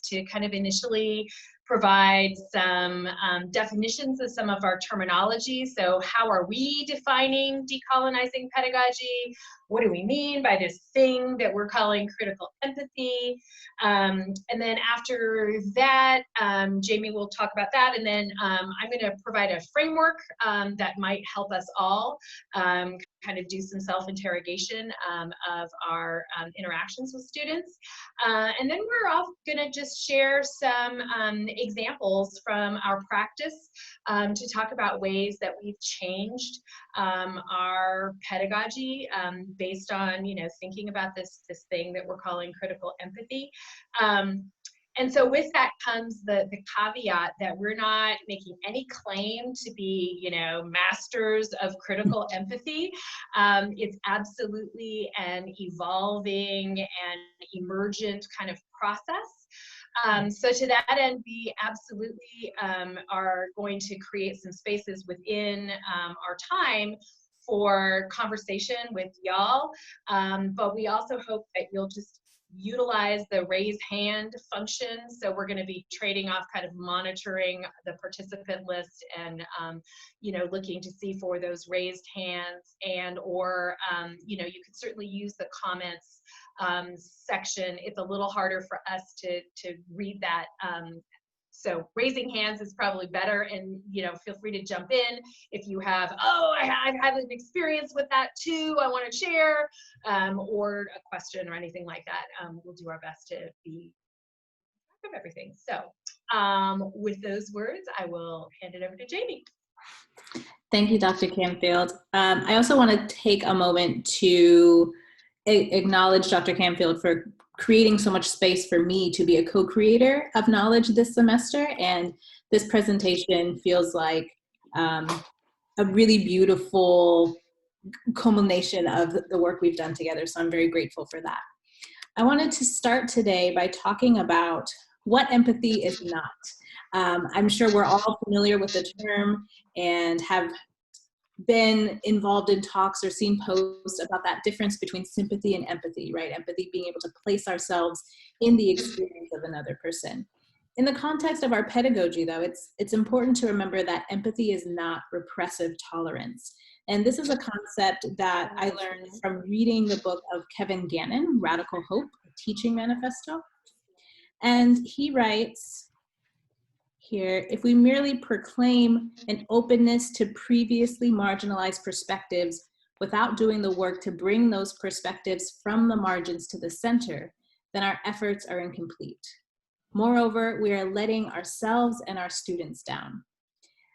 to kind of initially provide some definitions of some of our terminology. So how are we defining decolonizing pedagogy? What do we mean by this thing that we're calling critical empathy? And then after that, Jamie will talk about that. And then I'm going to provide a framework that might help us all kind of do some self-interrogation of our interactions with students. And then we're all going to just share some examples from our practice to talk about ways that we've changed our pedagogy based on, thinking about this thing that we're calling critical empathy. And so with that comes the caveat that we're not making any claim to be, masters of critical empathy. It's absolutely an evolving and emergent kind of process. So to that end, we absolutely are going to create some spaces within our time for conversation with y'all, but we also hope that you'll just utilize the raise hand function. So we're going to be trading off kind of monitoring the participant list and, looking to see for those raised hands or, you could certainly use the comments section. It's a little harder for us to read that. So raising hands is probably better, and feel free to jump in if you have, I've had an experience with that too, I want to share, or a question or anything like that. We'll do our best to be on top of everything. So with those words, I will hand it over to Jamie. Thank you, Dr. Camfield. I also want to take a moment to acknowledge Dr. Camfield for creating so much space for me to be a co-creator of knowledge this semester. And this presentation feels like a really beautiful culmination of the work we've done together. So I'm very grateful for that. I wanted to start today by talking about what empathy is not. I'm sure we're all familiar with the term and have been involved in talks or seen posts about that difference between sympathy and empathy, right? Empathy being able to place ourselves in the experience of another person. In the context of our pedagogy, though, it's important to remember that empathy is not repressive tolerance. And this is a concept that I learned from reading the book of Kevin Gannon, Radical Hope, a Teaching Manifesto. And he writes here, if we merely proclaim an openness to previously marginalized perspectives without doing the work to bring those perspectives from the margins to the center, then our efforts are incomplete. Moreover, we are letting ourselves and our students down.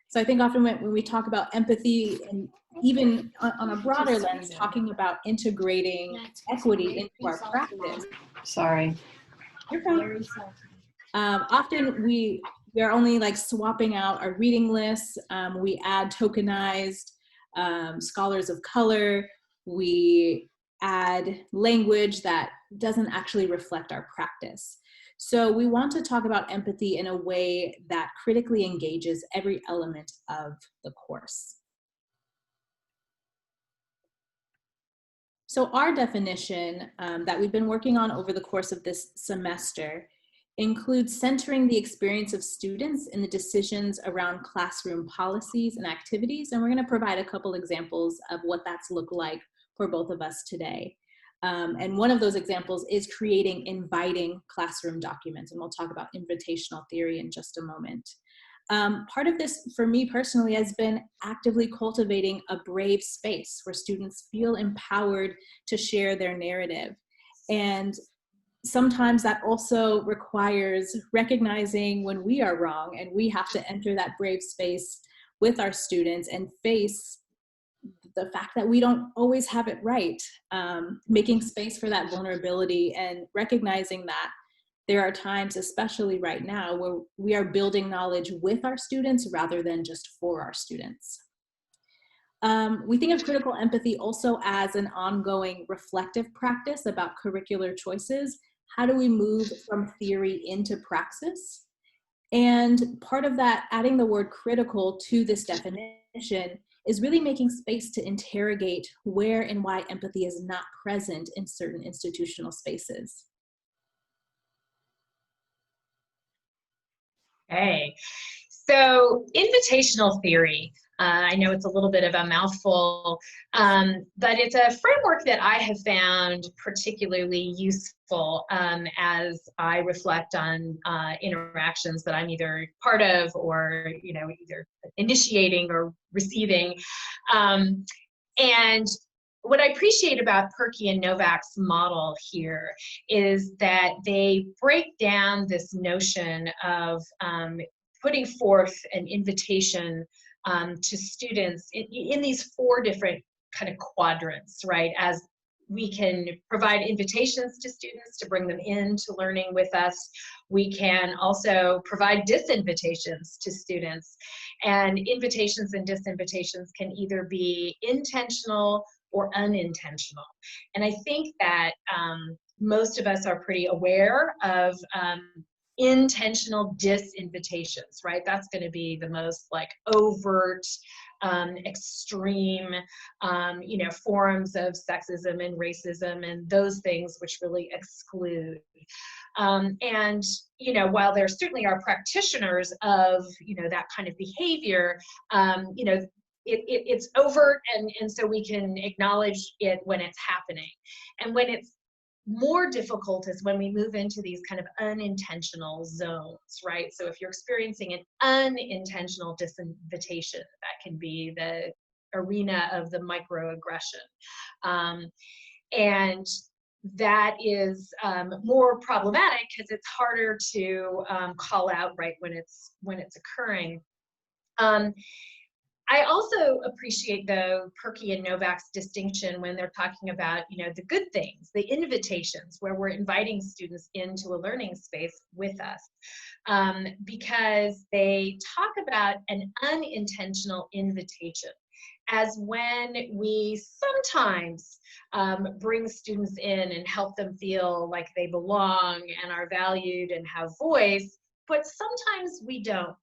So I think often when we talk about empathy, and even on a broader lens, talking about integrating equity into our practice. Sorry. You're fine. Often we are only like swapping out our reading lists. We add tokenized scholars of color. We add language that doesn't actually reflect our practice. So we want to talk about empathy in a way that critically engages every element of the course. So our definition that we've been working on over the course of this semester includes centering the experience of students in the decisions around classroom policies and activities. And we're going to provide a couple examples of what that's looked like for both of us today. And one of those examples is creating inviting classroom documents. And we'll talk about invitational theory in just a moment. Part of this, for me personally, has been actively cultivating a brave space where students feel empowered to share their narrative. And sometimes that also requires recognizing when we are wrong, and we have to enter that brave space with our students and face the fact that we don't always have it right, making space for that vulnerability and recognizing that there are times, especially right now, where we are building knowledge with our students rather than just for our students. We think of critical empathy also as an ongoing reflective practice about curricular choices. How do we move from theory into praxis? And part of that, adding the word critical to this definition, is really making space to interrogate where and why empathy is not present in certain institutional spaces. Okay, so invitational theory, I know it's a little bit of a mouthful, but it's a framework that I have found particularly useful as I reflect on interactions that I'm either part of or, you know, either initiating or receiving. And what I appreciate about Perky and Novak's model here is that they break down this notion of putting forth an invitation to students in these four different kind of quadrants, right? As we can provide invitations to students to bring them into learning with us. We can also provide disinvitations to students. And invitations and disinvitations can either be intentional or unintentional. And I think that most of us are pretty aware of intentional disinvitations, right? That's going to be the most like overt, extreme, you know, forms of sexism and racism and those things which really exclude. And, you know, while there certainly are practitioners of, you know, that kind of behavior, you know, it's overt, and so we can acknowledge it when it's happening. And when it's more difficult is when we move into these kind of unintentional zones, right? So if you're experiencing an unintentional disinvitation, that can be the arena of the microaggression. And that is more problematic because it's harder to call out right when it's occurring. I also appreciate, though, Perky and Novak's distinction when they're talking about, you know, the good things, the invitations, where we're inviting students into a learning space with us, because they talk about an unintentional invitation as when we sometimes bring students in and help them feel like they belong and are valued and have voice, but sometimes we don't.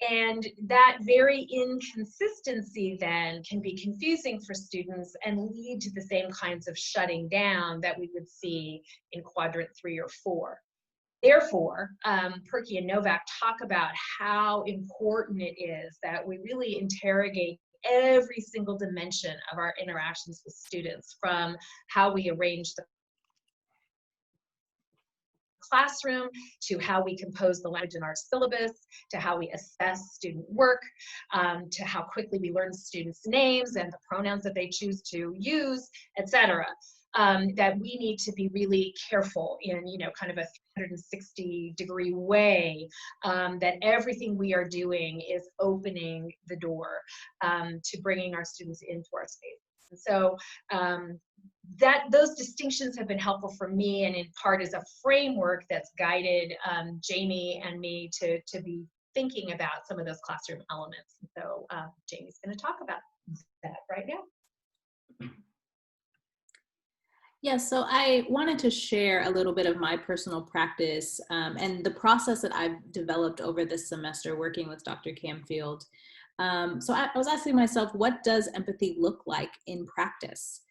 And that very inconsistency then can be confusing for students and lead to the same kinds of shutting down that we would see in quadrant 3 or 4. Therefore, Perky and Novak talk about how important it is that we really interrogate every single dimension of our interactions with students, from how we arrange the classroom, to how we compose the language in our syllabus, to how we assess student work, to how quickly we learn students' names and the pronouns that they choose to use, etc. That we need to be really careful in, you know, kind of a 360-degree way, that everything we are doing is opening the door to bringing our students into our space. And so those distinctions have been helpful for me, and in part is a framework that's guided Jamie and me to be thinking about some of those classroom elements. And so Jamie's going to talk about that right now. Yeah, so I wanted to share a little bit of my personal practice and the process that I've developed over this semester working with Dr. Camfield. So I was asking myself, what does empathy look like in practice?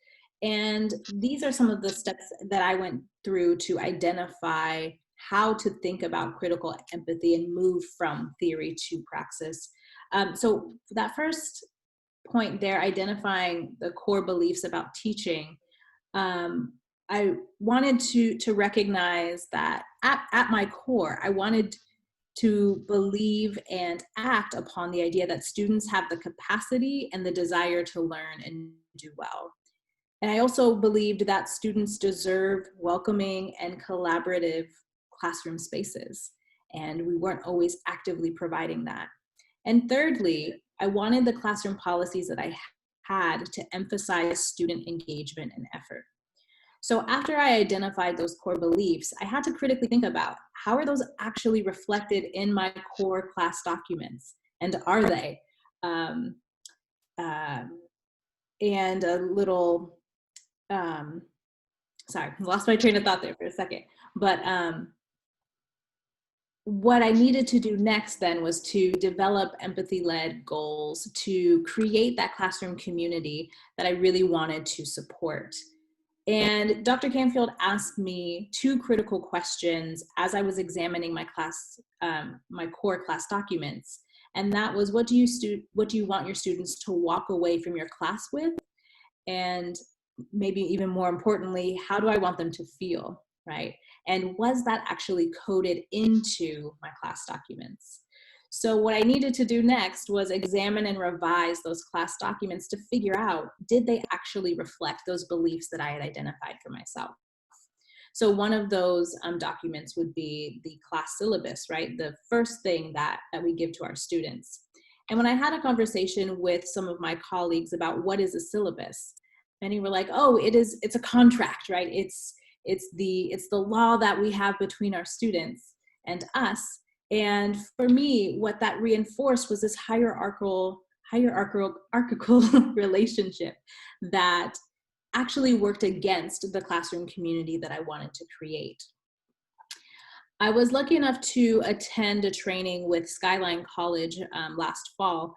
And these are some of the steps that I went through to identify how to think about critical empathy and move from theory to praxis. So that first point there, identifying the core beliefs about teaching, I wanted to recognize that at my core, I wanted to believe and act upon the idea that students have the capacity and the desire to learn and do well. And I also believed that students deserve welcoming and collaborative classroom spaces, and we weren't always actively providing that. And thirdly, I wanted the classroom policies that I had to emphasize student engagement and effort. So after I identified those core beliefs, I had to critically think about, how are those actually reflected in my core class documents? And are they? And a little, sorry, lost my train of thought there for a second. But what I needed to do next then was to develop empathy-led goals to create that classroom community that I really wanted to support. And Dr. Canfield asked me two critical questions as I was examining my class, my core class documents. And that was, what do you want your students to walk away from your class with? And maybe even more importantly, how do I want them to feel, right? And was that actually coded into my class documents? So what I needed to do next was examine and revise those class documents to figure out, did they actually reflect those beliefs that I had identified for myself? So one of those documents would be the class syllabus, right? The first thing that we give to our students. And when I had a conversation with some of my colleagues about what is a syllabus, many were like, oh, it's a contract, right? It's the law that we have between our students and us. And for me, what that reinforced was this hierarchical relationship that actually worked against the classroom community that I wanted to create. I was lucky enough to attend a training with Skyline College last fall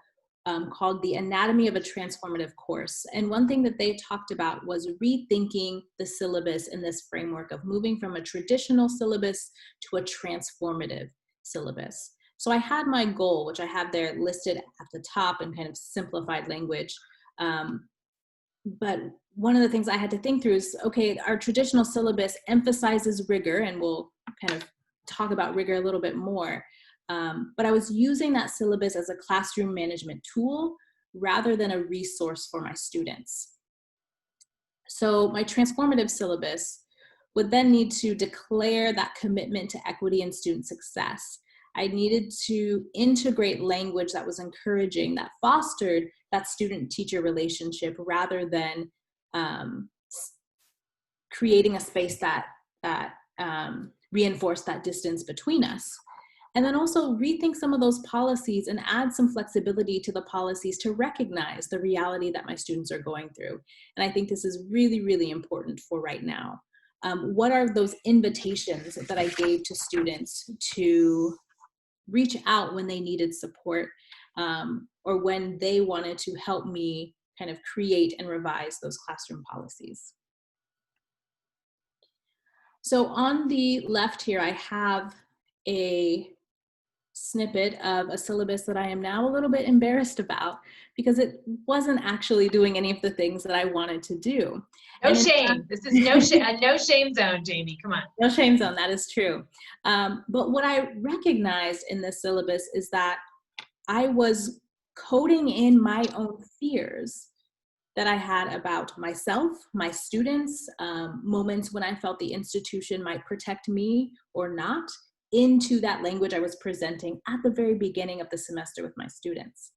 called The Anatomy of a Transformative Course. And one thing that they talked about was rethinking the syllabus in this framework of moving from a traditional syllabus to a transformative syllabus. So I had my goal, which I have there listed at the top in kind of simplified language. But one of the things I had to think through is, okay, our traditional syllabus emphasizes rigor, and we'll kind of talk about rigor a little bit more. But I was using that syllabus as a classroom management tool rather than a resource for my students. So my transformative syllabus would then need to declare that commitment to equity and student success. I needed to integrate language that was encouraging, that fostered that student-teacher relationship rather than creating a space that reinforced that distance between us. And then also rethink some of those policies and add some flexibility to the policies to recognize the reality that my students are going through. And I think this is really, really important for right now. What are those invitations that I gave to students to reach out when they needed support or when they wanted to help me kind of create and revise those classroom policies? So on the left here, I have a snippet of a syllabus that I am now a little bit embarrassed about because it wasn't actually doing any of the things that I wanted to do. No shame. This is no shame zone, Jamie. Come on. No shame zone. That is true. But what I recognized in this syllabus is that I was coding in my own fears that I had about myself, my students, moments when I felt the institution might protect me or not, into that language I was presenting at the very beginning of the semester with my students.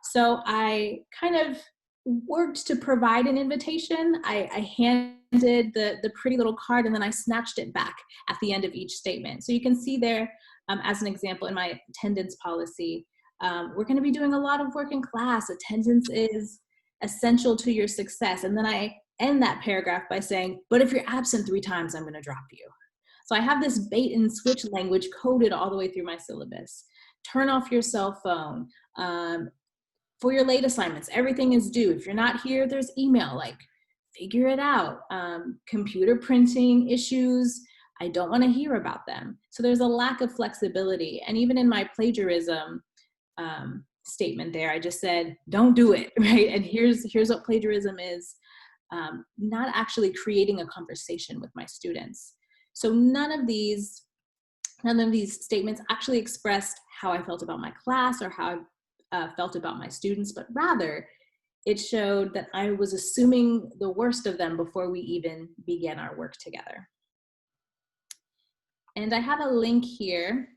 So I kind of worked to provide an invitation. I handed the pretty little card and then I snatched it back at the end of each statement. So you can see there, as an example, in my attendance policy, we're going to be doing a lot of work in class. Attendance is essential to your success. And then I end that paragraph by saying, but if you're absent 3 times, I'm going to drop you. So I have this bait and switch language coded all the way through my syllabus. Turn off your cell phone. For your late assignments, everything is due. If you're not here, there's email, like figure it out. Computer printing issues, I don't want to hear about them. So there's a lack of flexibility. And even in my plagiarism statement there, I just said, don't do it, right? And here's what plagiarism is, not actually creating a conversation with my students. So none of these statements actually expressed how I felt about my class or how I felt about my students, but rather it showed that I was assuming the worst of them before we even began our work together. And I have a link here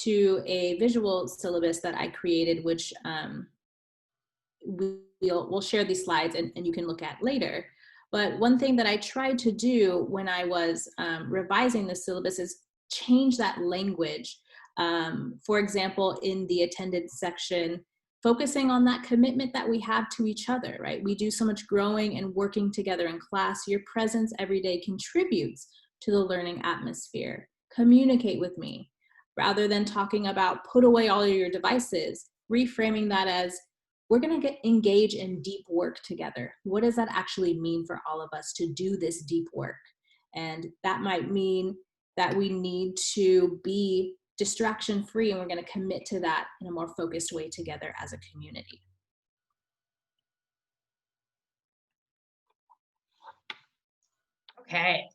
to a visual syllabus that I created, which we'll share these slides and you can look at later. But one thing that I tried to do when I was revising the syllabus is change that language. For example, in the attendance section, focusing on that commitment that we have to each other, right? We do so much growing and working together in class. Your presence every day contributes to the learning atmosphere. Communicate with me. Rather than talking about put away all of your devices, reframing that as we're going to engage in deep work together. What does that actually mean for all of us to do this deep work? And that might mean that we need to be distraction free, and we're going to commit to that in a more focused way together as a community. Okay.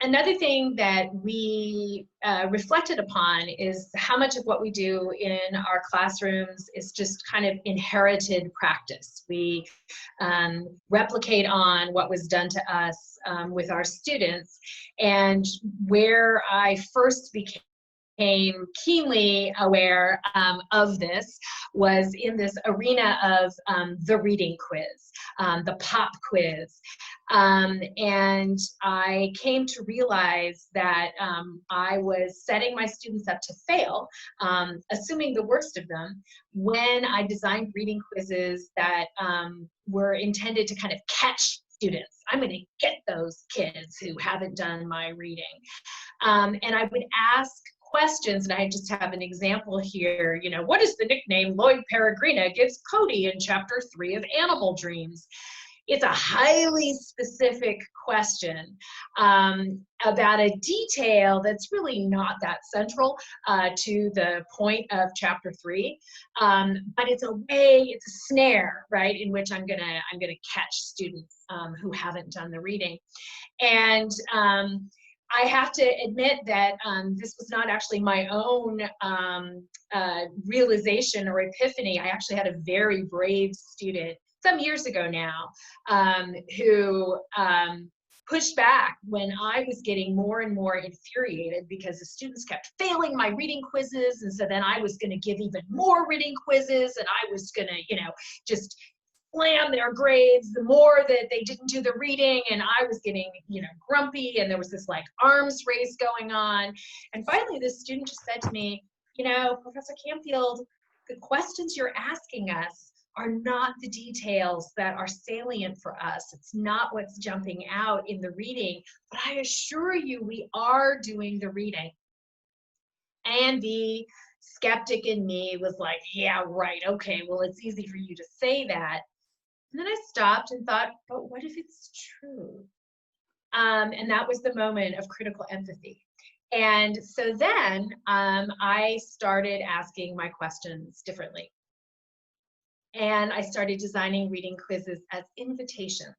Another thing that we reflected upon is how much of what we do in our classrooms is just kind of inherited practice. We replicate on what was done to us with our students. And where I first became keenly aware of this was in this arena of the reading quiz, the pop quiz. And I came to realize that I was setting my students up to fail, assuming the worst of them, when I designed reading quizzes that were intended to kind of catch students. I'm going to get those kids who haven't done my reading. And I would ask questions, and I just have an example here. You know, what is the nickname Lloyd Peregrina gives Cody in chapter 3 of Animal Dreams? It's a highly specific question about a detail that's really not that central to the point of chapter 3, but it's a snare, right, in which I'm gonna catch students who haven't done the reading. And I have to admit that this was not actually my own realization or epiphany. I actually had a very brave student some years ago now who pushed back when I was getting more and more infuriated because the students kept failing my reading quizzes. And so then I was going to give even more reading quizzes, and I was going to, just slam their grades the more that they didn't do the reading. And I was getting, grumpy, and there was this like arms race going on. And finally, this student just said to me, Professor Camfield, the questions you're asking us are not the details that are salient for us. It's not what's jumping out in the reading, but I assure you we are doing the reading. And the skeptic in me was like, yeah, right, okay, well, it's easy for you to say that. And then I stopped and thought, but what if it's true? And that was the moment of critical empathy. And so then I started asking my questions differently. And I started designing reading quizzes as invitations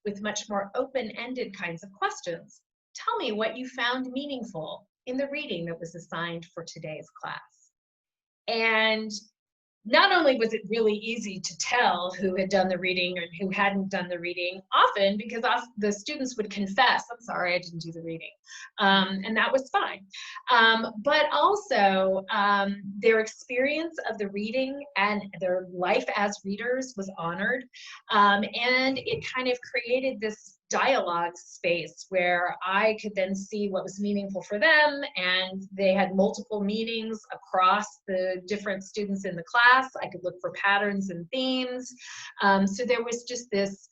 with much more open-ended kinds of questions. Tell me what you found meaningful in the reading that was assigned for today's class. And not only was it really easy to tell who had done the reading or who hadn't done the reading, often because the students would confess, I'm sorry, I didn't do the reading. And that was fine. But also their experience of the reading and their life as readers was honored. And it kind of created this dialogue space where I could then see what was meaningful for them, and they had multiple meanings across the different students in the class. I could look for patterns and themes. So there was just this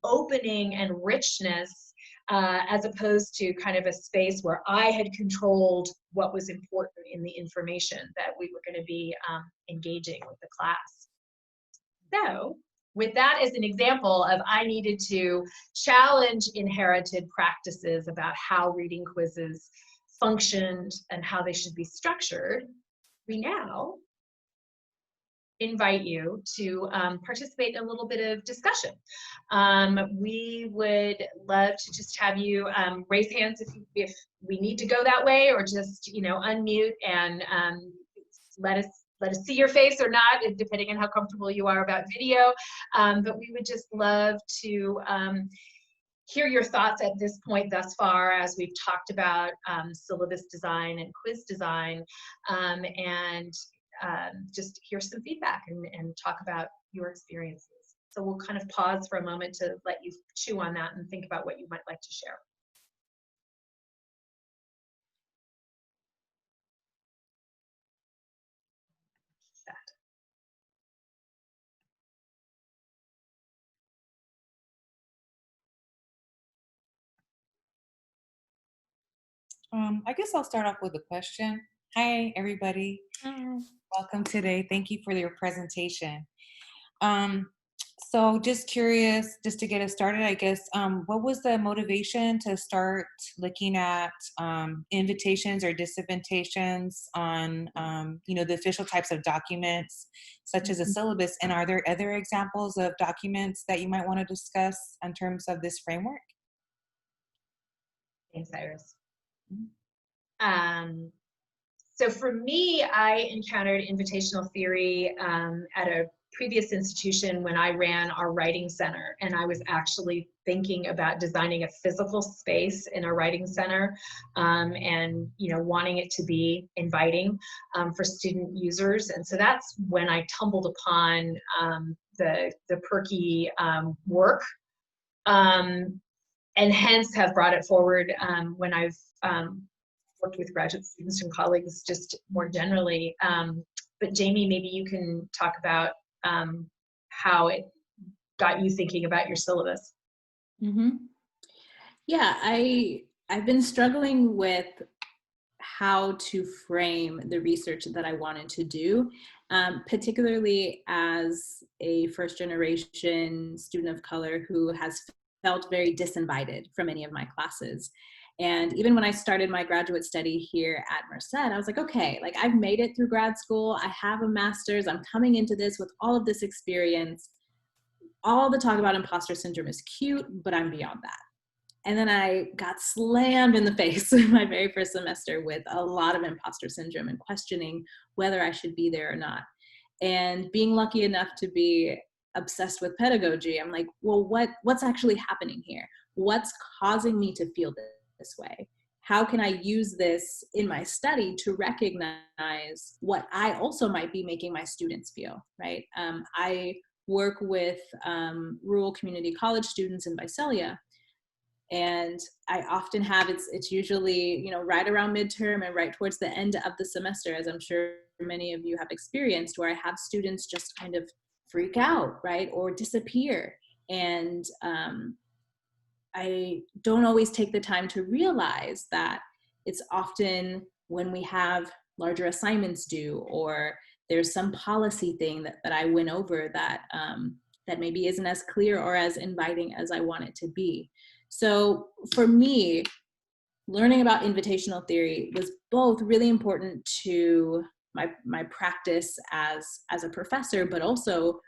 opening and richness as opposed to kind of a space where I had controlled what was important in the information that we were going to be engaging with the class. So with that as an example of I needed to challenge inherited practices about how reading quizzes functioned and how they should be structured, we now invite you to participate in a little bit of discussion. We would love to just have you raise hands if we need to go that way, or just unmute and let us see your face or not, depending on how comfortable you are about video. But we would just love to hear your thoughts at this point thus far, as we've talked about syllabus design and quiz design, and just hear some feedback and talk about your experiences. So we'll kind of pause for a moment to let you chew on that and think about what you might like to share. I guess I'll start off with a question. Hi, everybody. Hi. Welcome today. Thank you for your presentation. So just curious, just to get us started, I guess, what was the motivation to start looking at invitations or disinvitations on, the official types of documents, such as a syllabus? And are there other examples of documents that you might want to discuss in terms of this framework? Thanks, Iris. So for me, I encountered invitational theory at a previous institution when I ran our writing center, and I was actually thinking about designing a physical space in our writing center, and wanting it to be inviting for student users. And so that's when I tumbled upon the Perky work, and hence have brought it forward when I've worked with graduate students and colleagues just more generally. But Jamie, maybe you can talk about how it got you thinking about your syllabus. Mm-hmm. Yeah, I've been struggling with how to frame the research that I wanted to do, particularly as a first generation student of color who has felt very disinvited from any of my classes. And even when I started my graduate study here at Merced, I was like, okay, like I've made it through grad school. I have a master's. I'm coming into this with all of this experience. All the talk about imposter syndrome is cute, but I'm beyond that. And then I got slammed in the face in my very first semester with a lot of imposter syndrome and questioning whether I should be there or not. And being lucky enough to be obsessed with pedagogy, I'm like, well, what's actually happening here? What's causing me to feel this way? How can I use this in my study to recognize what I also might be making my students feel, right? I work with rural community college students in Visalia, and I often have, it's usually, right around midterm and right towards the end of the semester, as I'm sure many of you have experienced, where I have students just kind of freak out, right? Or disappear. And I don't always take the time to realize that it's often when we have larger assignments due, or there's some policy thing that I went over that maybe isn't as clear or as inviting as I want it to be. So for me, learning about invitational theory was both really important to my practice as a professor, but also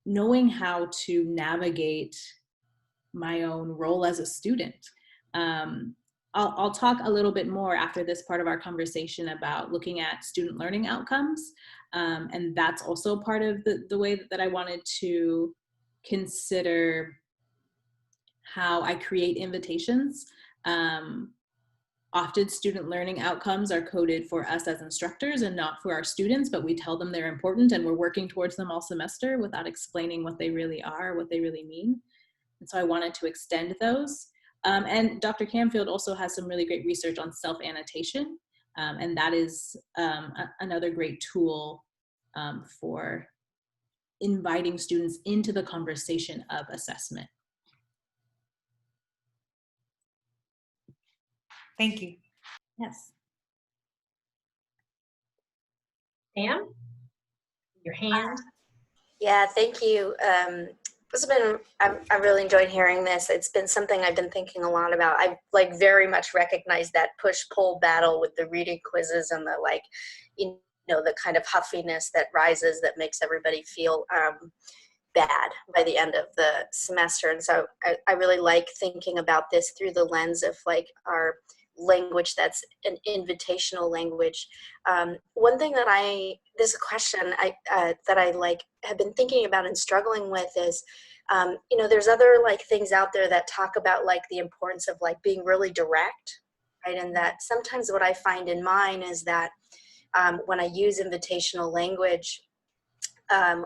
knowing how to navigate my own role as a student. I'll talk a little bit more after this part of our conversation about looking at student learning outcomes. And that's also part of the way that I wanted to consider how I create invitations. Often student learning outcomes are coded for us as instructors and not for our students, but we tell them they're important and we're working towards them all semester without explaining what they really are, what they really mean. And so I wanted to extend those. And Dr. Camfield also has some really great research on self-annotation. And that is another great tool for inviting students into the conversation of assessment. Thank you. Yes. Sam, your hand. Yeah, thank you. I really enjoyed hearing this. It's been something I've been thinking a lot about. I very much recognize that push-pull battle with the reading quizzes and the kind of huffiness that rises that makes everybody feel bad by the end of the semester. And so I really like thinking about this through the lens of our language that's an invitational language. One thing that this question that I have been thinking about and struggling with is, there's other things out there that talk about the importance of being really direct, right? And that sometimes what I find in mine is that when I use invitational language,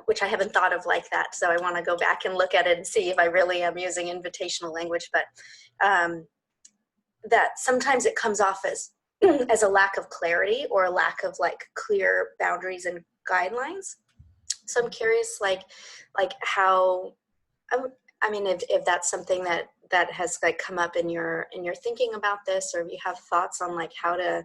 which I haven't thought of like that, so I want to go back and look at it and see if I really am using invitational language, but that sometimes it comes off as as a lack of clarity or a lack of clear boundaries and guidelines. So I'm curious how, if that's something that has come up in your thinking about this, or if you have thoughts on how to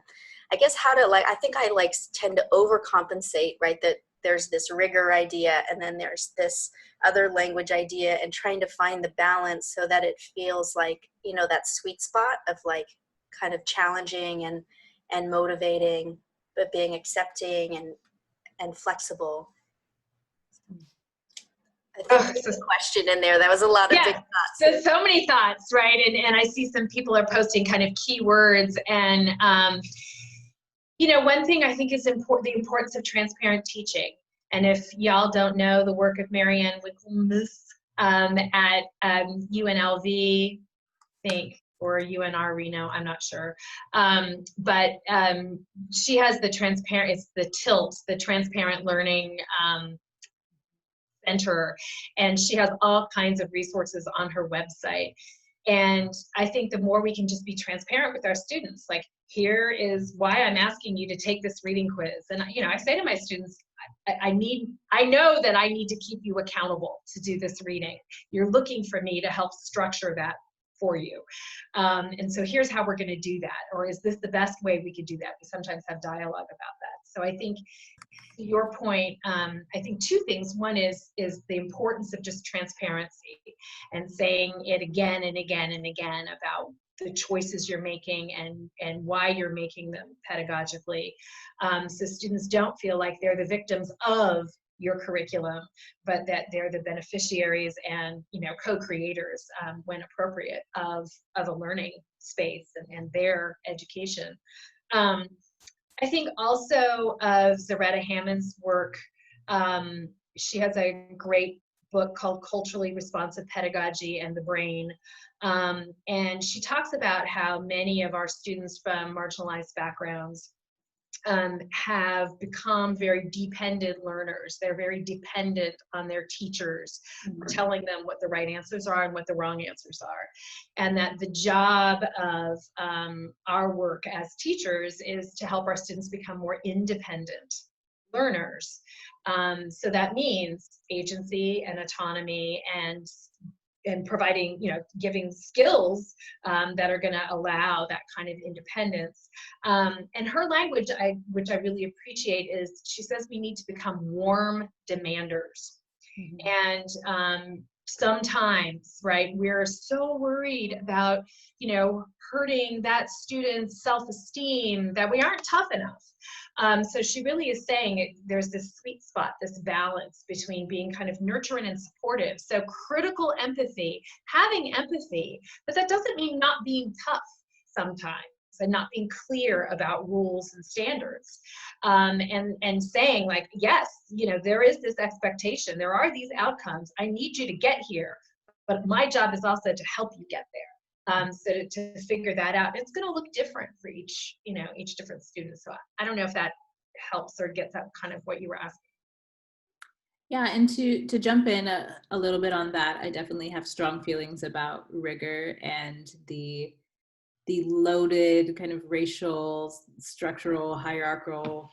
I think I tend to overcompensate, right? That there's this rigor idea, and then there's this other language idea, and trying to find the balance so that it feels like, that sweet spot of like kind of challenging and motivating, but being accepting and flexible. I think Oh, there's a question in there. That was a lot of big thoughts. There's so many thoughts, right? And I see some people are posting kind of keywords, and one thing I think is important, the importance of transparent teaching. And if y'all don't know the work of Marianne Wicklemuth at UNLV, I think, or UNR Reno, I'm not sure. But she has the transparent, it's the TILT, the Transparent Learning Center, and she has all kinds of resources on her website. And I think the more we can just be transparent with our students, like, here is why I'm asking you to take this reading quiz. And I say to my students, I know that I need to keep you accountable to do this reading. You're looking for me to help structure that for you. And so here's how we're going to do that. Or is this the best way we could do that? We sometimes have dialogue about that. So I think, to your point, I think two things. One is the importance of just transparency and saying it again and again and again about the choices you're making and why you're making them pedagogically. So students don't feel like they're the victims of your curriculum, but that they're the beneficiaries and co-creators when appropriate of a learning space and their education. I think also of Zaretta Hammond's work, she has a great book called Culturally Responsive Pedagogy and the Brain. And she talks about how many of our students from marginalized backgrounds have become very dependent learners. They're very dependent on their teachers telling them what the right answers are and what the wrong answers are. And that the job of our work as teachers is to help our students become more independent learners. So that means agency and autonomy and providing, giving skills that are going to allow that kind of independence. And her language, which I really appreciate, is she says we need to become warm demanders. And sometimes, right, we're so worried about, hurting that student's self-esteem that we aren't tough enough. So she really is saying there's this sweet spot, this balance between being kind of nurturing and supportive. So critical empathy, having empathy, but that doesn't mean not being tough sometimes and not being clear about rules and standards. And saying like, yes, there is this expectation, there are these outcomes, I need you to get here, but my job is also to help you get there. So to figure that out, it's going to look different for each different student. So I don't know if that helps or gets at kind of what you were asking. Yeah, and to jump in a little bit on that, I definitely have strong feelings about rigor and the loaded kind of racial, structural, hierarchical,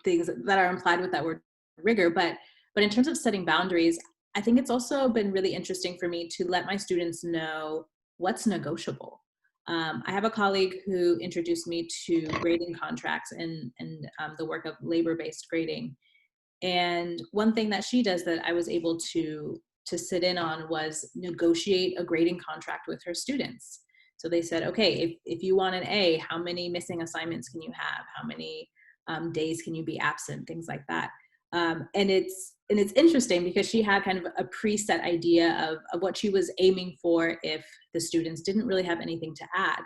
things that are implied with that word rigor. But in terms of setting boundaries, I think it's also been really interesting for me to let my students know what's negotiable. I have a colleague who introduced me to grading contracts and the work of labor-based grading. And one thing that she does that I was able to sit in on was negotiate a grading contract with her students. So they said, okay, if you want an A, how many missing assignments can you have? How many days can you be absent? Things like that. And it's interesting because she had kind of a preset idea of what she was aiming for if the students didn't really have anything to add.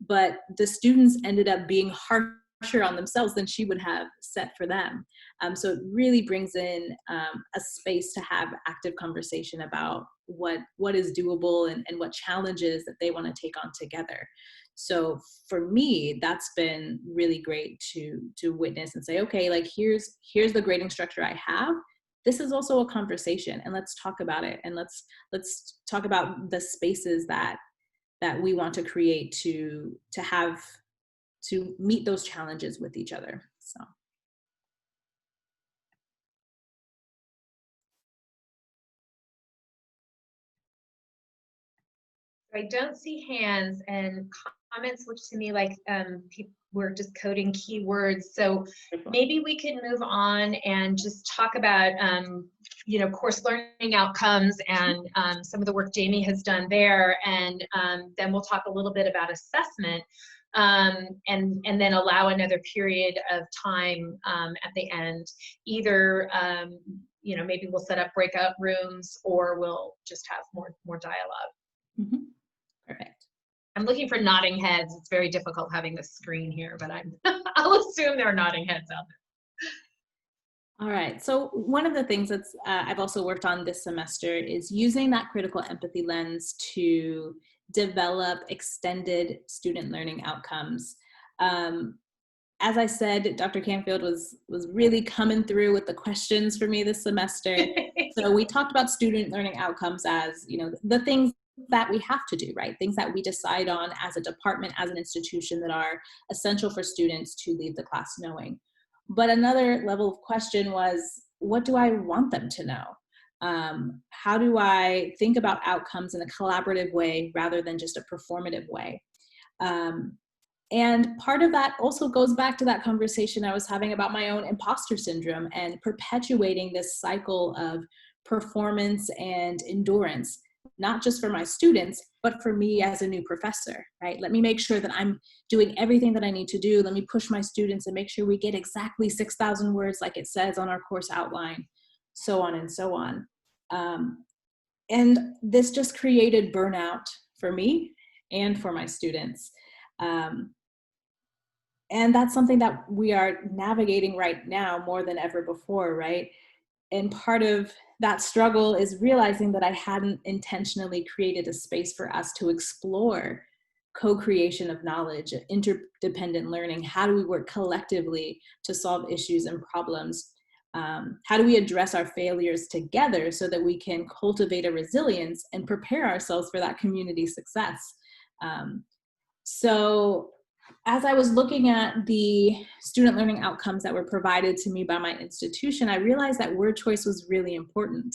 But the students ended up being harsher on themselves than she would have set for them. So it really brings in a space to have active conversation about what is doable and what challenges that they want to take on together. So for me, that's been really great to witness and say, okay, like here's the grading structure I have. This is also a conversation, and let's talk about it, and let's talk about the spaces that we want to create to meet those challenges with each other. So. I don't see hands, and comments look to me like we're just coding keywords. So maybe we can move on and just talk about, you know, course learning outcomes and some of the work Jamie has done there. And then we'll talk a little bit about assessment, and then allow another period of time at the end. Either, you know, maybe we'll set up breakout rooms, or we'll just have more dialogue. Mm-hmm. Perfect. I'm looking for nodding heads. It's very difficult having this screen here, but I'll assume there are nodding heads out there. All right, so one of the things that's I've also worked on this semester is using that critical empathy lens to develop extended student learning outcomes. As I said, Dr. Canfield was really coming through with the questions for me this semester. So we talked about student learning outcomes as, you know, the things that we have to do, right? Things that we decide on as a department, as an institution, that are essential for students to leave the class knowing. But another level of question was, what do I want them to know? How do I think about outcomes in a collaborative way rather than just a performative way? And part of that also goes back to that conversation I was having about my own imposter syndrome and perpetuating this cycle of performance and endurance, not just for my students, but for me as a new professor, right? Let me make sure that I'm doing everything that I need to do. Let me push my students and make sure we get exactly 6,000 words like it says on our course outline, so on and so on. And this just created burnout for me and for my students. And that's something that we are navigating right now more than ever before, right? And part of that struggle is realizing that I hadn't intentionally created a space for us to explore co-creation of knowledge, interdependent learning. How do we work collectively to solve issues and problems? How do we address our failures together so that we can cultivate a resilience and prepare ourselves for that community success? So as I was looking at the student learning outcomes that were provided to me by my institution, I realized that word choice was really important.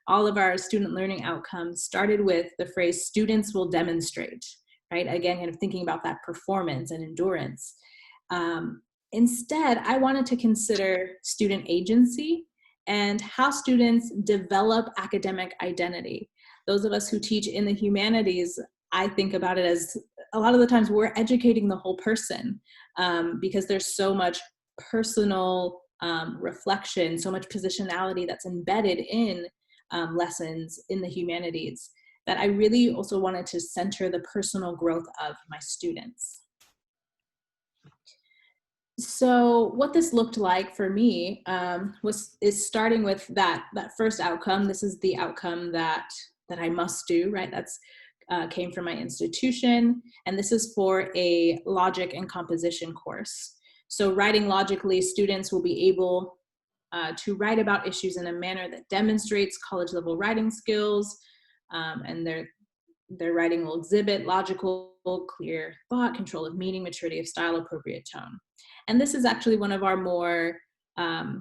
All of our student learning outcomes started with the phrase, students will demonstrate, right? Again, kind of thinking about that performance and endurance. Instead, I wanted to consider student agency and how students develop academic identity. Those of us who teach in the humanities, I think about it as a lot of the times we're educating the whole person, because there's so much personal reflection, so much positionality that's embedded in lessons in the humanities, that I really also wanted to center the personal growth of my students. So what this looked like for me is starting with that first outcome. This is the outcome that I must do, right? That's came from my institution, and this is for a logic and composition course. So writing logically, students will be able to write about issues in a manner that demonstrates college level writing skills, and their writing will exhibit logical, clear thought, control of meaning, maturity of style, appropriate tone. And this is actually one of our more, I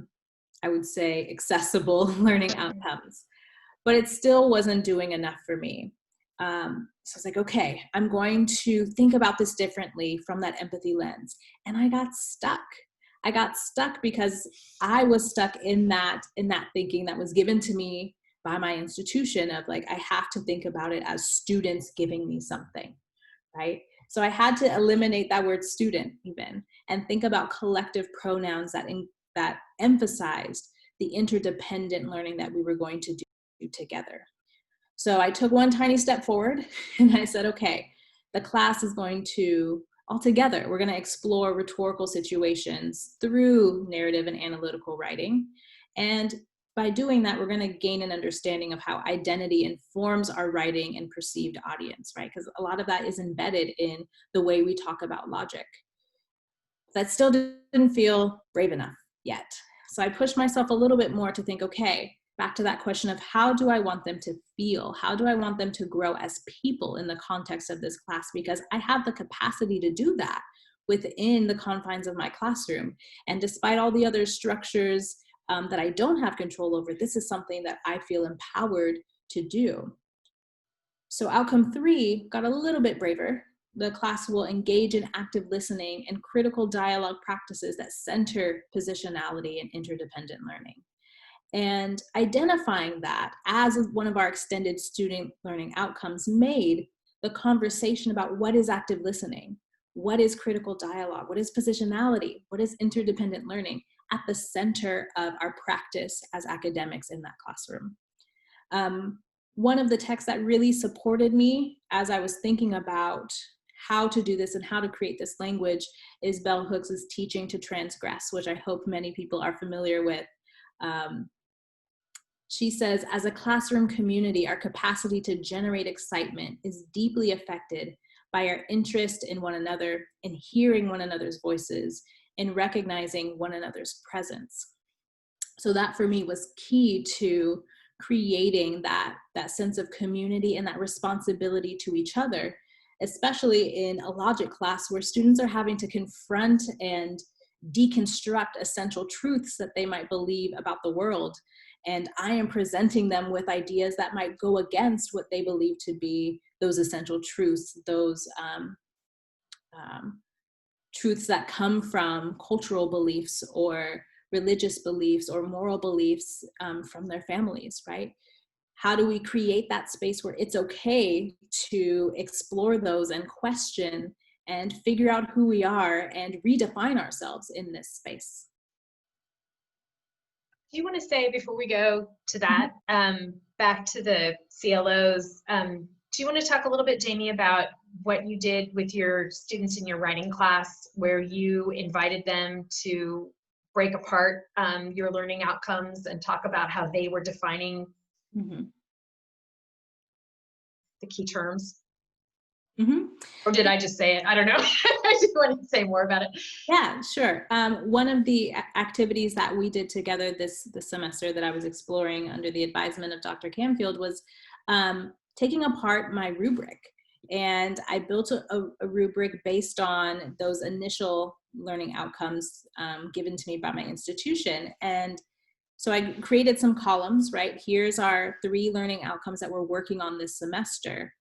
would say, accessible learning outcomes, but it still wasn't doing enough for me. So I was like, okay, I'm going to think about this differently from that empathy lens. And I got stuck. I got stuck because I was stuck in that thinking that was given to me by my institution of like, I have to think about it as students giving me something, right? So I had to eliminate that word student even and think about collective pronouns that emphasized the interdependent learning that we were going to do together. So I took one tiny step forward and I said, okay, the class is going to, all together, we're going to explore rhetorical situations through narrative and analytical writing. And by doing that, we're going to gain an understanding of how identity informs our writing and perceived audience, right? Because a lot of that is embedded in the way we talk about logic. That still didn't feel brave enough yet. So I pushed myself a little bit more to think, okay, back to that question of how do I want them to feel? How do I want them to grow as people in the context of this class? Because I have the capacity to do that within the confines of my classroom. And despite all the other structures that I don't have control over, this is something that I feel empowered to do. So outcome 3 got a little bit braver. the class will engage in active listening and critical dialogue practices that center positionality and interdependent learning. And identifying that as one of our extended student learning outcomes made the conversation about what is active listening, what is critical dialogue, what is positionality, what is interdependent learning at the center of our practice as academics in that classroom. One of the texts that really supported me as I was thinking about how to do this and how to create this language is Bell Hooks' Teaching to Transgress, which I hope many people are familiar with. She says, as a classroom community, our capacity to generate excitement is deeply affected by our interest in one another, in hearing one another's voices, in recognizing one another's presence. So that for me was key to creating that sense of community and that responsibility to each other, especially in a logic class where students are having to confront and deconstruct essential truths that they might believe about the world. And I am presenting them with ideas that might go against what they believe to be those essential truths, those truths that come from cultural beliefs or religious beliefs or moral beliefs from their families, right? How do we create that space where it's okay to explore those and question and figure out who we are and redefine ourselves in this space? Do you want to say, before we go to that, back to the CLOs, do you want to talk a little bit, Jamie, about what you did with your students in your writing class, where you invited them to break apart your learning outcomes and talk about how they were defining the key terms? Or did I just say it? I don't know. I just wanted to say more about it. Yeah, sure. One of the activities that we did together this semester that I was exploring under the advisement of Dr. Camfield was taking apart my rubric. And I built a rubric based on those initial learning outcomes given to me by my institution. And so I created some columns, right? Here's our 3 learning outcomes that we're working on this semester.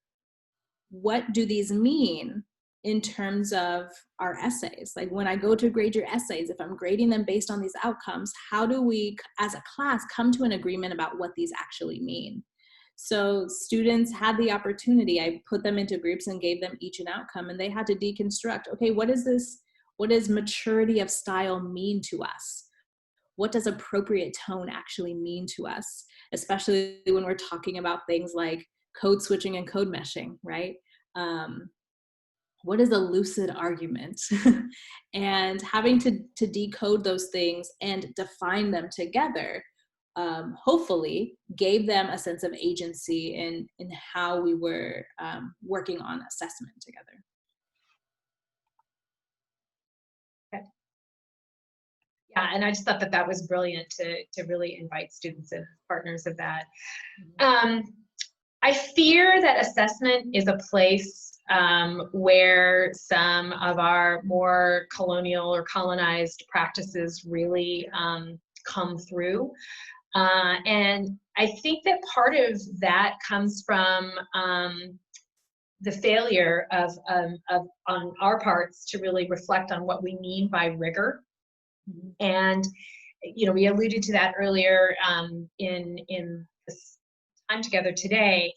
What do these mean in terms of our essays? Like when I go to grade your essays, if I'm grading them based on these outcomes, how do we as a class come to an agreement about what these actually mean? So students had the opportunity, I put them into groups and gave them each an outcome, and they had to deconstruct, okay, what does maturity of style mean to us? What does appropriate tone actually mean to us? Especially when we're talking about things like code switching and code meshing, right? What is a lucid argument? And having to decode those things and define them together, hopefully gave them a sense of agency in how we were working on assessment together. Okay. Yeah, and I just thought that was brilliant to really invite students and partners of that. I fear that assessment is a place where some of our more colonial or colonized practices really come through. And I think that part of that comes from the failure on our parts to really reflect on what we mean by rigor. And, you know, we alluded to that earlier in this time together today,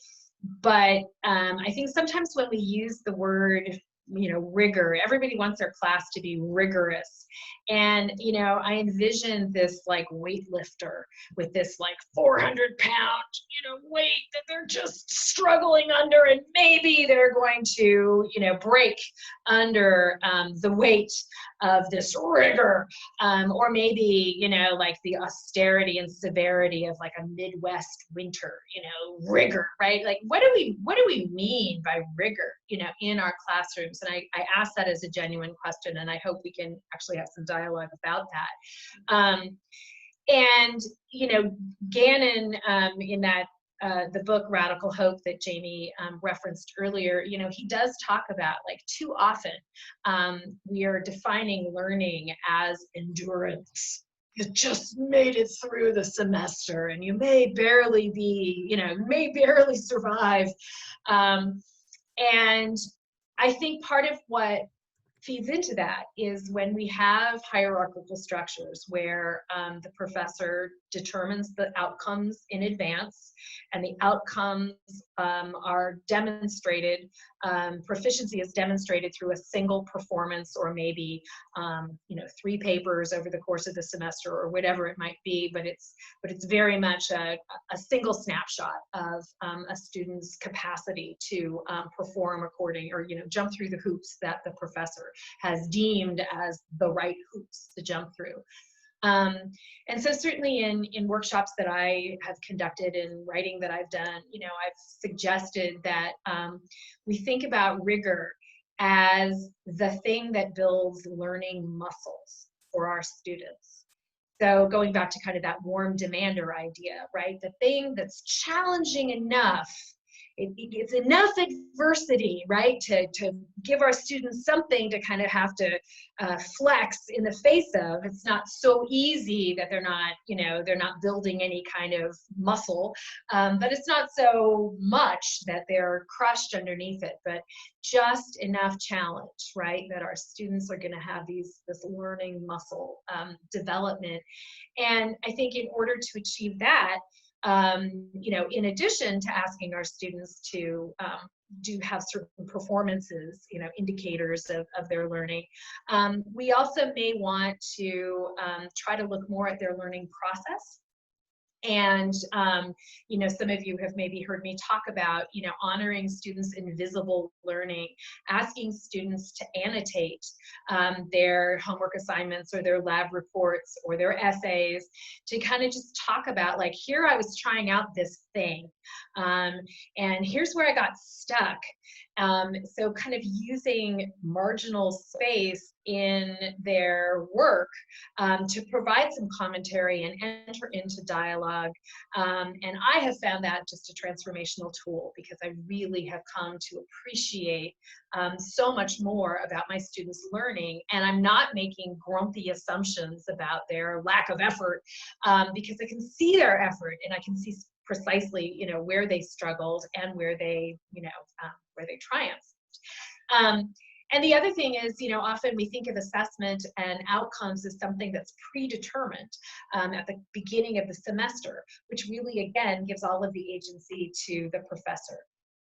but I think sometimes when we use the word, you know, rigor, everybody wants their class to be rigorous. And, you know, I envision this like weightlifter with this like 400-pound, you know, weight that they're just struggling under, and maybe they're going to, you know, break under the weight of this rigor, or maybe, you know, like the austerity and severity of like a Midwest winter, you know, rigor, right? Like, what do we mean by rigor, you know, in our classrooms? And I ask that as a genuine question, and I hope we can actually have some dialogue about that. And, you know, Gannon, in that the book Radical Hope that Jamie referenced earlier, you know, he does talk about, like, too often we are defining learning as endurance. You just made it through the semester and you may barely be, you know, may barely survive. And I think part of what feeds into that is when we have hierarchical structures where the professor determines the outcomes in advance, and the outcomes are demonstrated, proficiency is demonstrated through a single performance, or maybe 3 papers over the course of the semester, or whatever it might be, but it's very much a single snapshot of a student's capacity to perform according, or jump through the hoops that the professor has deemed as the right hoops to jump through. And so certainly in workshops that I have conducted, in writing that I've done, I've suggested that we think about rigor as the thing that builds learning muscles for our students. So going back to kind of that warm demander idea, right? The thing that's challenging enough, it's enough adversity, right, to give our students something to kind of have to flex in the face of. It's not so easy that they're not building any kind of muscle, but it's not so much that they're crushed underneath it, but just enough challenge, right, that our students are going to have this learning muscle development. And I think in order to achieve that, in addition to asking our students to have certain performances, indicators of their learning, we also may want to try to look more at their learning process. And, some of you have maybe heard me talk about, honoring students' invisible learning, asking students to annotate their homework assignments or their lab reports or their essays, to kind of just talk about, like, here I was trying out this thing, and here's where I got stuck. So kind of using marginal space in their work to provide some commentary and enter into dialogue. And I have found that just a transformational tool, because I really have come to appreciate so much more about my students' learning. And I'm not making grumpy assumptions about their lack of effort, because I can see their effort, and I can see precisely, where they struggled and where they triumphed. And the other thing is, often we think of assessment and outcomes as something that's predetermined at the beginning of the semester, which really, again, gives all of the agency to the professor.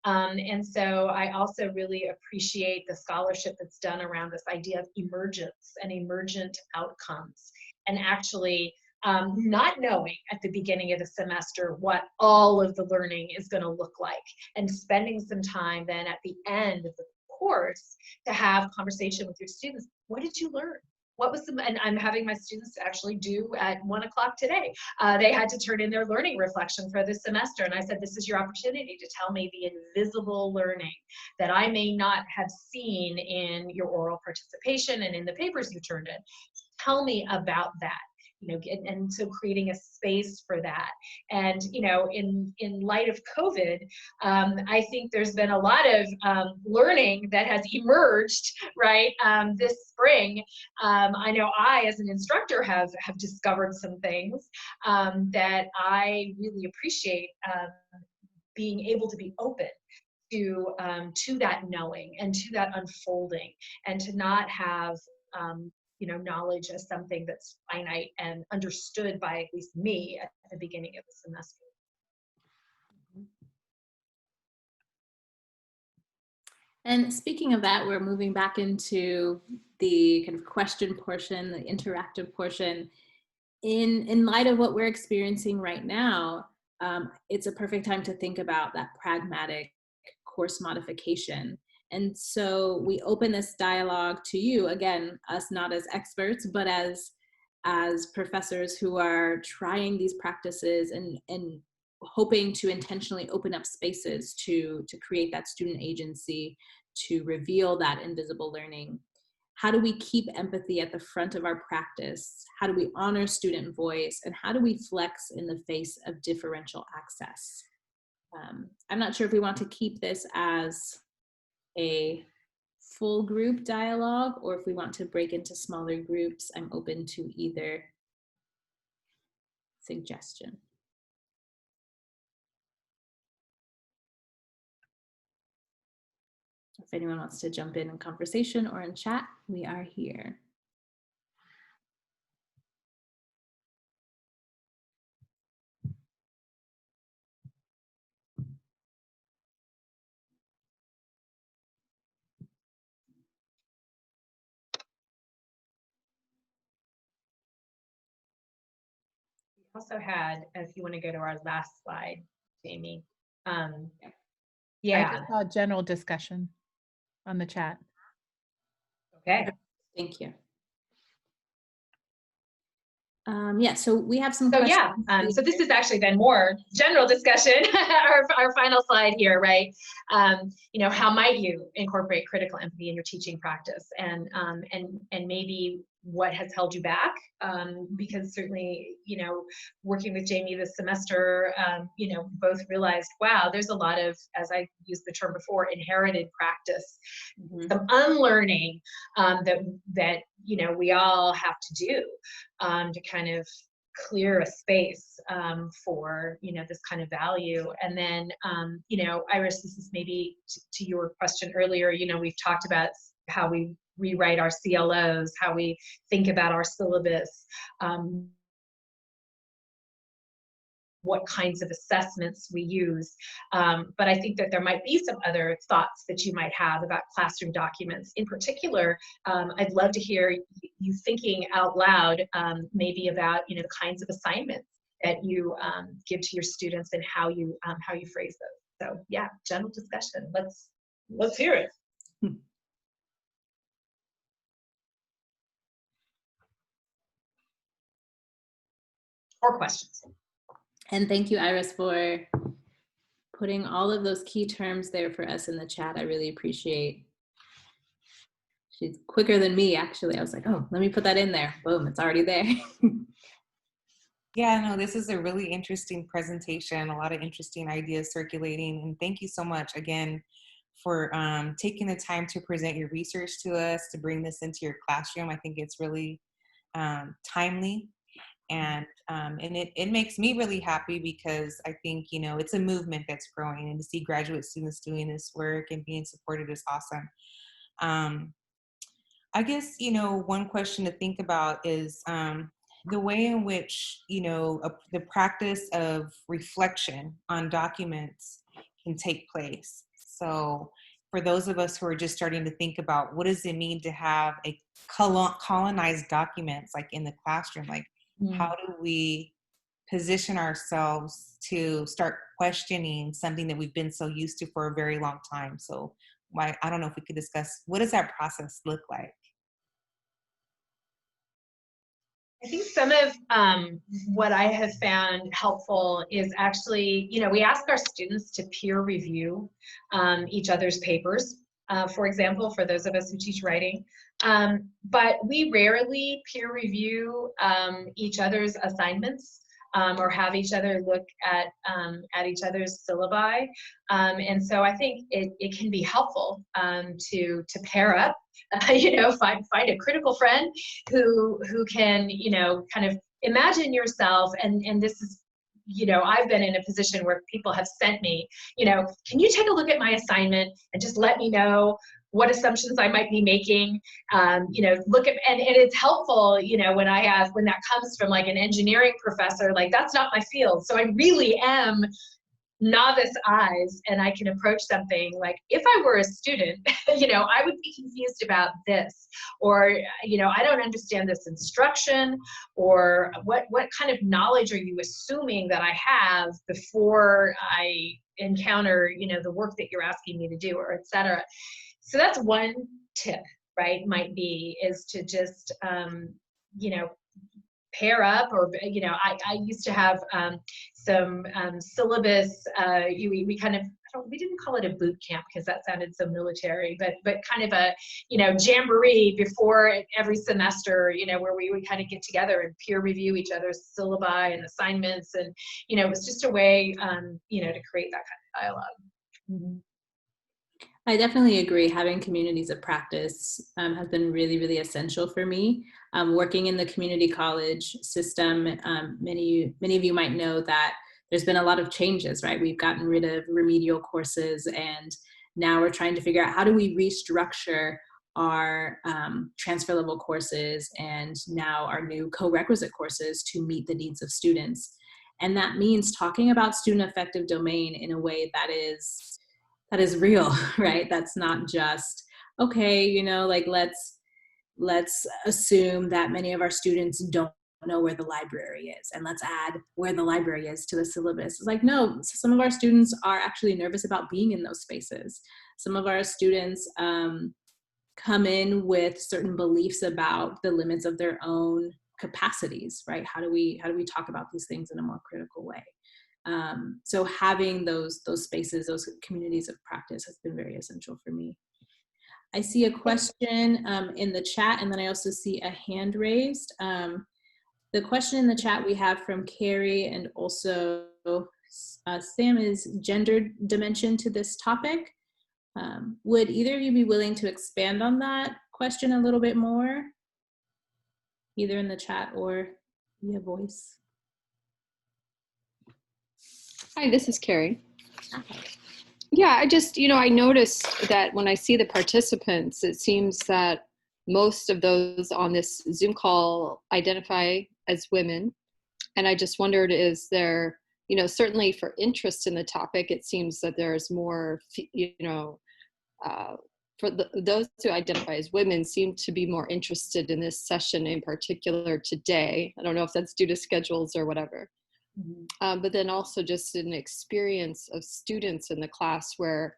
And so I also really appreciate the scholarship that's done around this idea of emergence and emergent outcomes, and actually not knowing at the beginning of the semester what all of the learning is going to look like, and spending some time then at the end of the course to have conversation with your students. What did you learn? What was and I'm having my students actually do at 1 o'clock today. They had to turn in their learning reflection for this semester, and I said, this is your opportunity to tell me the invisible learning that I may not have seen in your oral participation and in the papers you turned in. Tell me about that. And so creating a space for that. And, in light of COVID, I think there's been a lot of learning that has emerged, right, this spring. I know I, as an instructor, have discovered some things that I really appreciate, being able to be open to that knowing and to that unfolding, and to not have knowledge as something that's finite and understood by at least me at the beginning of the semester. And speaking of that, we're moving back into the kind of question portion, the interactive portion. In light of what we're experiencing right now, it's a perfect time to think about that pragmatic course modification. And so we open this dialogue to you, again, us not as experts, but as professors who are trying these practices and hoping to intentionally open up spaces to create that student agency, to reveal that invisible learning. How do we keep empathy at the front of our practice? How do we honor student voice? And how do we flex in the face of differential access? I'm not sure if we want to keep this as a full group dialogue, or if we want to break into smaller groups. I'm open to either suggestion. If anyone wants to jump in conversation or in chat, we are here. Also had, if you want to go to our last slide, Jamie. I Yeah. just saw a general discussion on the chat. Okay. Thank you. Yeah, so we have some So questions. yeah, so this is actually then more general discussion, our final slide here, right? You know, how might you incorporate critical empathy in your teaching practice, and maybe what has held you back? Because certainly, you know, working with Jamie this semester, you know, both realized, wow, there's a lot of, as I used the term before, inherited practice, some unlearning that you know we all have to do to kind of clear a space for, you know, this kind of value. And then, you know, Iris, this is maybe to your question earlier, you know, we've talked about how we rewrite our CLOs, how we think about our syllabus, what kinds of assessments we use. But I think that there might be some other thoughts that you might have about classroom documents. In particular, I'd love to hear you thinking out loud, maybe about, you know, the kinds of assignments that you give to your students and how you phrase those. So yeah, general discussion. Let's hear it. Or questions. And thank you, Iris, for putting all of those key terms there for us in the chat. I really appreciate. She's quicker than me, actually. I was like, oh, let me put that in there. Boom, it's already there. Yeah, no, this is a really interesting presentation, a lot of interesting ideas circulating. And thank you so much again for taking the time to present your research to us, to bring this into your classroom. I think it's really timely. And it makes me really happy because I think, you know, it's a movement that's growing, and to see graduate students doing this work and being supported is awesome. I guess, you know, one question to think about is the way in which, you know, the practice of reflection on documents can take place. So for those of us who are just starting to think about what does it mean to have a colonized documents like in the classroom, like how do we position ourselves to start questioning something that we've been so used to for a very long time? So I don't know if we could discuss, what does that process look like? I think some of what I have found helpful is actually, you know, we ask our students to peer review each other's papers, for example, for those of us who teach writing. But we rarely peer review each other's assignments or have each other look at each other's syllabi. And so I think it can be helpful to pair up, you know, find a critical friend who can, you know, kind of imagine yourself, and this is, you know, I've been in a position where people have sent me, you know, can you take a look at my assignment and just let me know what assumptions I might be making, you know, look at, and it's helpful, you know, when that comes from like an engineering professor, like that's not my field. So I really am novice eyes, and I can approach something like, if I were a student, you know, I would be confused about this, or, you know, I don't understand this instruction, or what kind of knowledge are you assuming that I have before I encounter, you know, the work that you're asking me to do, or et cetera. So that's one tip, right, might be, is to just, you know, pair up, or, you know, I used to have some syllabus, we kind of, we didn't call it a boot camp because that sounded so military, but kind of a, you know, jamboree before every semester, you know, where we would kind of get together and peer review each other's syllabi and assignments. And, you know, it was just a way, you know, to create that kind of dialogue. I definitely agree. Having communities of practice has been really, really essential for me. Working in the community college system, many of you might know that there's been a lot of changes, right? We've gotten rid of remedial courses, and now we're trying to figure out how do we restructure our transfer level courses and now our new co-requisite courses to meet the needs of students. And that means talking about student affective domain in a way that is real, right? That's not just, okay, you know, like let's assume that many of our students don't know where the library is, and let's add where the library is to the syllabus. It's like, no, some of our students are actually nervous about being in those spaces. Some of our students come in with certain beliefs about the limits of their own capacities, right? How do we talk about these things in a more critical way? So having those spaces, those communities of practice has been very essential for me. I see a question in the chat, and then I also see a hand raised. The question in the chat we have from Carrie and also Sam is gender dimension to this topic. Would either of you be willing to expand on that question a little bit more, either in the chat or via voice? Hi, this is Carrie. Yeah, I just, I noticed that when I see the participants, it seems that most of those on this Zoom call identify as women. And I just wondered, is there, certainly for interest in the topic, it seems that there's more, for those who identify as women seem to be more interested in this session in particular today. I don't know if that's due to schedules or whatever. Mm-hmm. But then also just an experience of students in the class where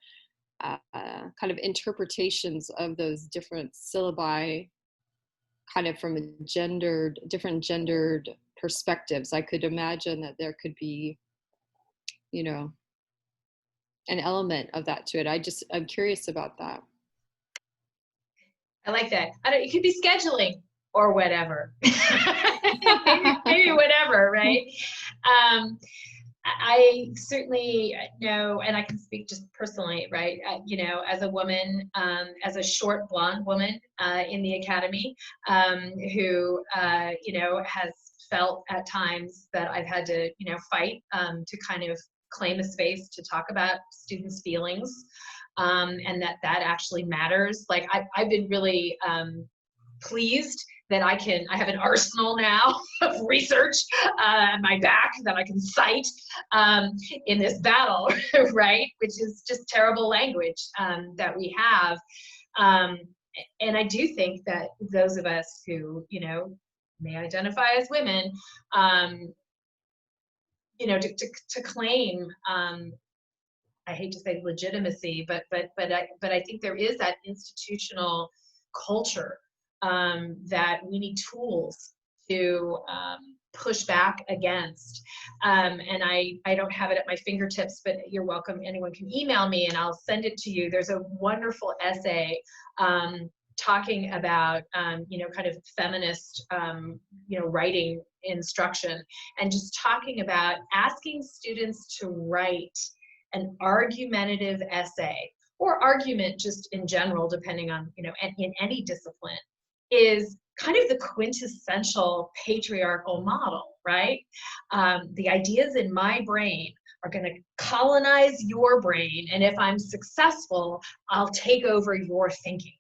kind of interpretations of those different syllabi kind of from different gendered perspectives. I could imagine that there could be, an element of that to it. I'm curious about that. I like that. It could be scheduling or whatever. maybe whatever, right? I certainly know, and I can speak just personally, right? As a woman, as a short blonde woman in the academy, who has felt at times that I've had to fight to kind of claim a space to talk about students' feelings, and that actually matters. Like I've been really pleased that I have an arsenal now of research at my back that I can cite in this battle, right? Which is just terrible language that we have. And I do think that those of us who, may identify as women, to claim, I hate to say legitimacy, but I think there is that institutional culture that we need tools to push back against. And I don't have it at my fingertips, but you're welcome. Anyone can email me and I'll send it to you. There's a wonderful essay talking about, kind of feminist, writing instruction, and just talking about asking students to write an argumentative essay, or argument just in general, depending on, in any discipline, is kind of the quintessential patriarchal model, right? The ideas in my brain are going to colonize your brain, and if I'm successful, I'll take over your thinking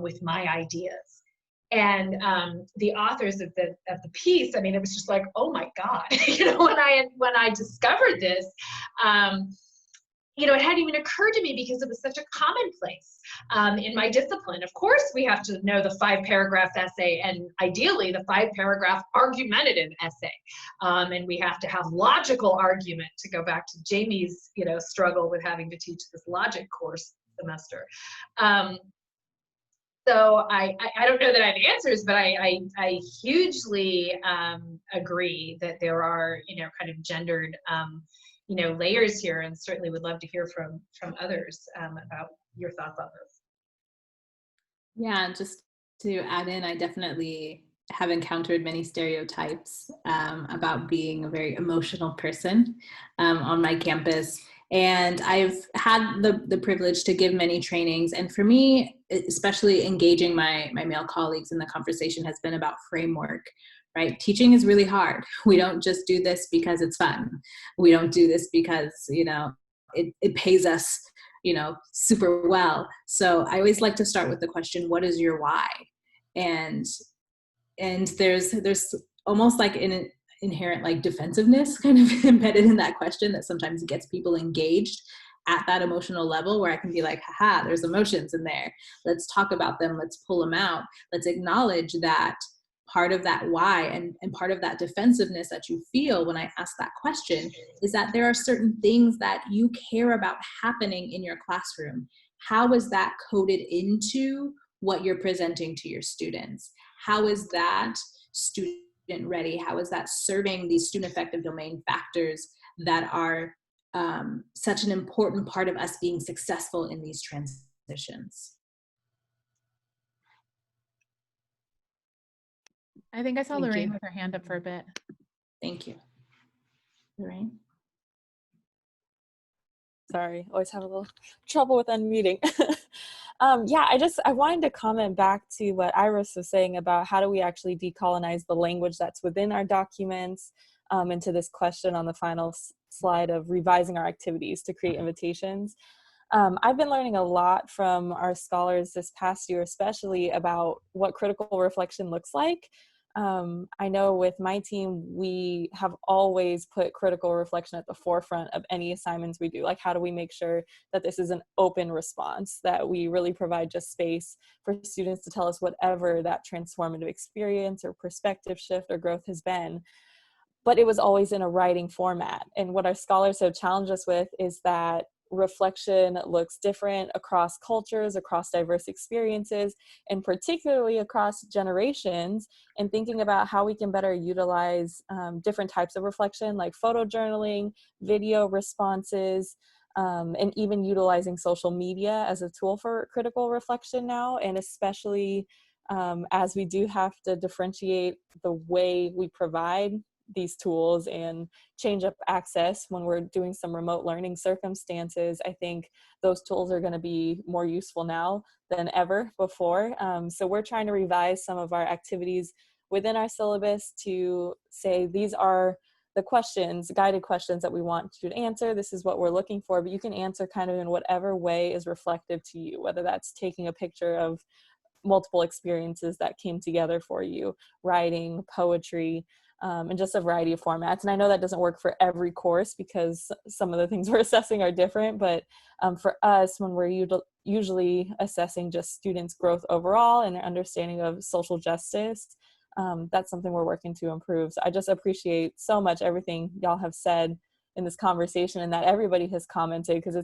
with my ideas. And the authors of the piece, I mean, it was just like, oh my God, when I discovered this, it hadn't even occurred to me because it was such a commonplace in my discipline. Of course, we have to know the 5-paragraph essay, and ideally the 5-paragraph argumentative essay. And we have to have logical argument, to go back to Jamie's, struggle with having to teach this logic course semester. So I don't know that I have answers, but I hugely agree that there are, kind of gendered layers here, and certainly would love to hear from others about your thoughts on this. Yeah, just to add in, I definitely have encountered many stereotypes about being a very emotional person on my campus. And I've had the privilege to give many trainings. And for me, especially engaging my male colleagues in the conversation has been about framework. Right? Teaching is really hard. We don't just do this because it's fun. We don't do this because, it pays us super well. So I always like to start with the question, what is your why? And there's almost like an inherent like defensiveness kind of embedded in that question that sometimes gets people engaged at that emotional level, where I can be like, haha, there's emotions in there. Let's talk about them. Let's pull them out. Let's acknowledge that part of that why and part of that defensiveness that you feel when I ask that question is that there are certain things that you care about happening in your classroom. How is that coded into what you're presenting to your students? How is that student ready? How is that serving these student effective domain factors that are such an important part of us being successful in these transitions? I think I saw Thank Lorraine you. with her hand up for a bit. Thank you. Lorraine? Sorry, always have a little trouble with unmuting. Yeah, I wanted to comment back to what Iris was saying about how do we actually decolonize the language that's within our documents, and to this question on the final slide of revising our activities to create invitations. I've been learning a lot from our scholars this past year, especially about what critical reflection looks like. I know with my team, we have always put critical reflection at the forefront of any assignments we do. Like, how do we make sure that this is an open response, that we really provide just space for students to tell us whatever that transformative experience or perspective shift or growth has been. But it was always in a writing format. And what our scholars have challenged us with is that reflection looks different across cultures, across diverse experiences, and particularly across generations, and thinking about how we can better utilize different types of reflection, like photojournaling, video responses, and even utilizing social media as a tool for critical reflection now, and especially as we do have to differentiate the way we provide these tools and change up access when we're doing some remote learning circumstances. I think those tools are going to be more useful now than ever before. So we're trying to revise some of our activities within our syllabus to say these are the questions, guided questions that we want you to answer. This is what we're looking for, but you can answer kind of in whatever way is reflective to you, whether that's taking a picture of multiple experiences that came together for you, writing, poetry, and just a variety of formats. And I know that doesn't work for every course because some of the things we're assessing are different, but for us, when we're usually assessing just students' growth overall and their understanding of social justice, that's something we're working to improve. So I just appreciate so much everything y'all have said in this conversation and that everybody has commented, because